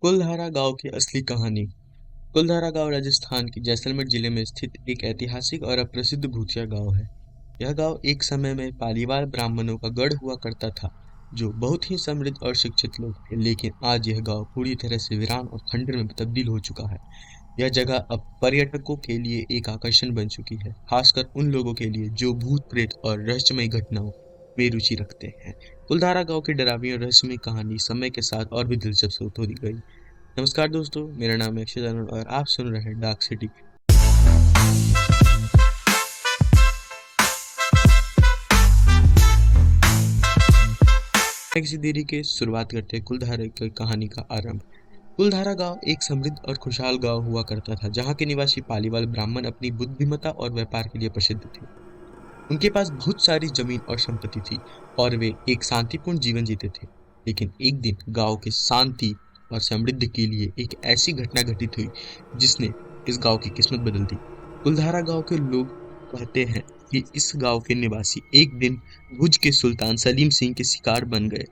कुलधारा गांव की असली कहानी। कुलधारा गांव राजस्थान के जैसलमेर जिले में स्थित एक ऐतिहासिक और अप्रसिद्ध भूतिया गांव है। यह गांव एक समय में पालीवाल ब्राह्मणों का गढ़ हुआ करता था, जो बहुत ही समृद्ध और शिक्षित लोग थे। लेकिन आज यह गांव पूरी तरह से वीरान और खंडर में तब्दील हो चुका है। यह जगह अब पर्यटकों के लिए एक आकर्षण बन चुकी है, खासकर उन लोगों के लिए जो भूत प्रेत और रहस्यमय घटनाओं में रुचि रखते हैं। कुलधारा गांव की डरावनी और रहस्यमय कहानी समय के साथ और भी दिलचस्प होती गई। नमस्कार दोस्तों, मेरा नाम है अक्षय आनंद और आप सुन रहे हैं डार्क सिटी। किसी देरी के शुरुआत करते हैं कुलधारा की कहानी का आरंभ। कुलधारा गांव एक समृद्ध और खुशहाल गांव हुआ करता था, जहां के निवासी पालीवाल ब्राह्मण अपनी बुद्धिमत्ता और व्यापार के लिए प्रसिद्ध थे। उनके पास बहुत सारी जमीन और संपत्ति थी और वे एक शांतिपूर्ण जीवन जीते थे। लेकिन एक दिन गांव के शांति और समृद्धि के लिए एक ऐसी घटना घटित हुई जिसने इस गांव की किस्मत बदल दी। कुलधारा गांव के लोग कहते हैं कि इस गांव के निवासी एक दिन भुज के सुल्तान सलीम सिंह के शिकार बन गए।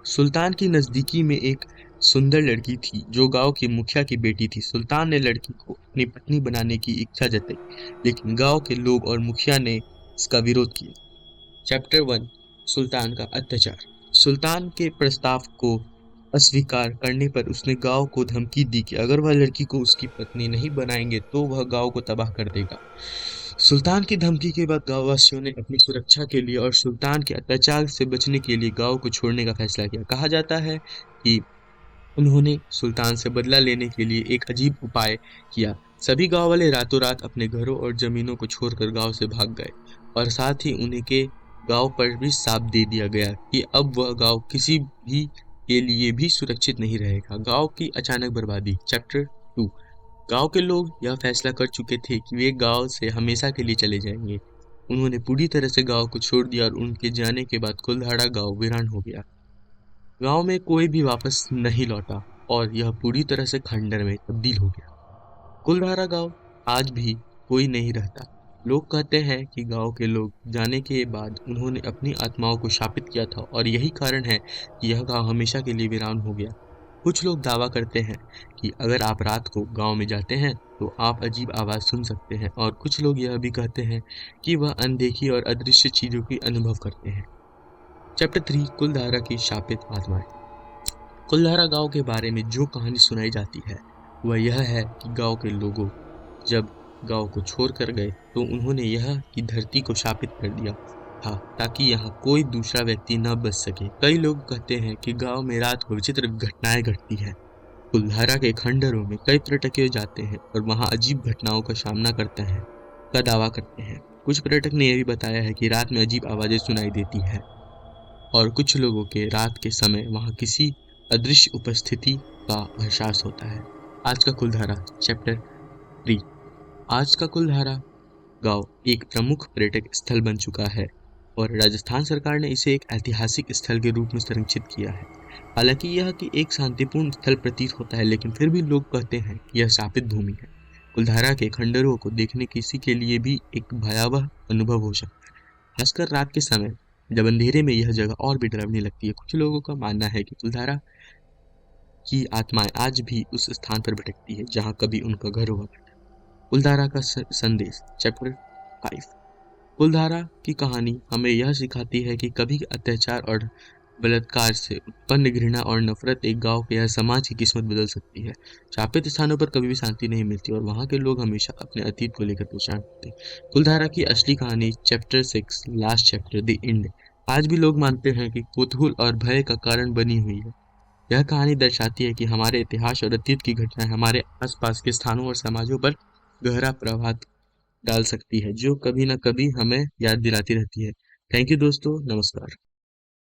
सुल्तान की नजदीकी में एक सुंदर लड़की थी जो गांव के मुखिया की बेटी थी। सुल्तान ने लड़की को अपनी पत्नी बनाने की इच्छा जताई, लेकिन गांव के लोग और मुखिया ने इसका विरोध किया। चैप्टर 1, सुल्तान का अत्याचार। सुल्तान के प्रस्ताव को अस्वीकार करने पर उसने गांव को धमकी दी कि अगर वह लड़की को उसकी पत्नी नहीं बनाएंगे तो वह गांव को तबाह कर देगा। सुल्तान की धमकी के बाद गांववासियों ने अपनी सुरक्षा के लिए और सुल्तान के अत्याचार से बचने के लिए गांव को छोड़ने का फैसला किया। कहा जाता है कि उन्होंने सुल्तान से बदला लेने के लिए एक अजीब उपाय किया। सभी गांव वाले रातों रात अपने घरों और जमीनों को छोड़कर गांव से भाग गए और साथ ही उन्हें के गांव पर भी साफ दे दिया गया कि अब वह गांव किसी भी के लिए भी सुरक्षित नहीं रहेगा। गांव की अचानक बर्बादी। चैप्टर 2, गांव के लोग यह फैसला कर चुके थे कि वे गांव से हमेशा के लिए चले जाएंगे। उन्होंने पूरी तरह से गांव को छोड़ दिया और उनके जाने के बाद कुलधारा गांव वीरान हो गया। गांव में कोई भी वापस नहीं लौटा और यह पूरी तरह से खंडर में तब्दील हो गया। कुलधारा गांव आज भी कोई नहीं रहता। लोग कहते हैं कि गांव के लोग जाने के बाद उन्होंने अपनी आत्माओं को शापित किया था और यही कारण है कि यह गांव हमेशा के लिए वीरान हो गया। कुछ लोग दावा करते हैं कि अगर आप रात को गांव में जाते हैं तो आप अजीब आवाज सुन सकते हैं, और कुछ लोग यह भी कहते हैं कि वह अनदेखी और अदृश्य चीजों की अनुभव करते हैं। चैप्टर 3, कुलधारा की शापित आत्माएं। कुलधारा गांव के बारे में जो कहानी सुनाई जाती है वह यह है कि गांव के लोगों जब गांव को छोड़ कर गए तो उन्होंने यह की धरती को शापित कर दिया था ताकि यहाँ कोई दूसरा व्यक्ति न बच सके। कई लोग कहते हैं कि गांव में रात को विचित्र घटनाएं घटती हैं। कुलधारा के खंडरों में कई पर्यटक जाते हैं और वहां अजीब घटनाओं का सामना करते हैं का दावा करते हैं। कुछ पर्यटक ने यह भी बताया है कि रात में अजीब आवाजें सुनाई देती है और कुछ लोगों के रात के समय वहां किसी अदृश्य उपस्थिति का एहसास होता है। आज का कुलधारा। चैप्टर 3, आज का कुलधारा गांव एक प्रमुख पर्यटक स्थल बन चुका है और राजस्थान सरकार ने इसे एक ऐतिहासिक स्थल के रूप में संरक्षित किया है। हालांकि यह कि एक शांतिपूर्ण स्थल प्रतीत होता है, लेकिन फिर भी लोग कहते हैं कि यह शापित भूमि है। कुलधारा के खंडरों को देखने किसी के लिए भी एक भयावह अनुभव हो सकता है, खासकर रात के समय जब अंधेरे में यह जगह और भी डरावनी लगती है। कुछ लोगों का मानना है कि कुलधारा की आत्माएं आज भी उस स्थान पर भटकती है जहां कभी उनका घर हुआ करता। कुलधारा का संदेश। चैप्टर 5, कुलधारा की कहानी हमें यह सिखाती है कि कभी अत्याचार और बलात्कार से उत्पन्न घृणा और नफरत एक गांव के या समाज की किस्मत बदल सकती है। शापित स्थानों पर कभी भी शांति नहीं मिलती और वहां के लोग हमेशा अपने अतीत को लेकर परेशान होते हैं। कुलधारा की असली कहानी। Chapter 6, last chapter, the end. आज भी लोग मानते हैं कि कौतूहल और भय का कारण बनी हुई है। यह कहानी दर्शाती है कि हमारे इतिहास और अतीत की घटनाएं हमारे आसपास के स्थानों और समाजों पर गहरा प्रभाव डाल सकती है, जो कभी न कभी हमें याद दिलाती रहती है। थैंक यू दोस्तों, नमस्कार।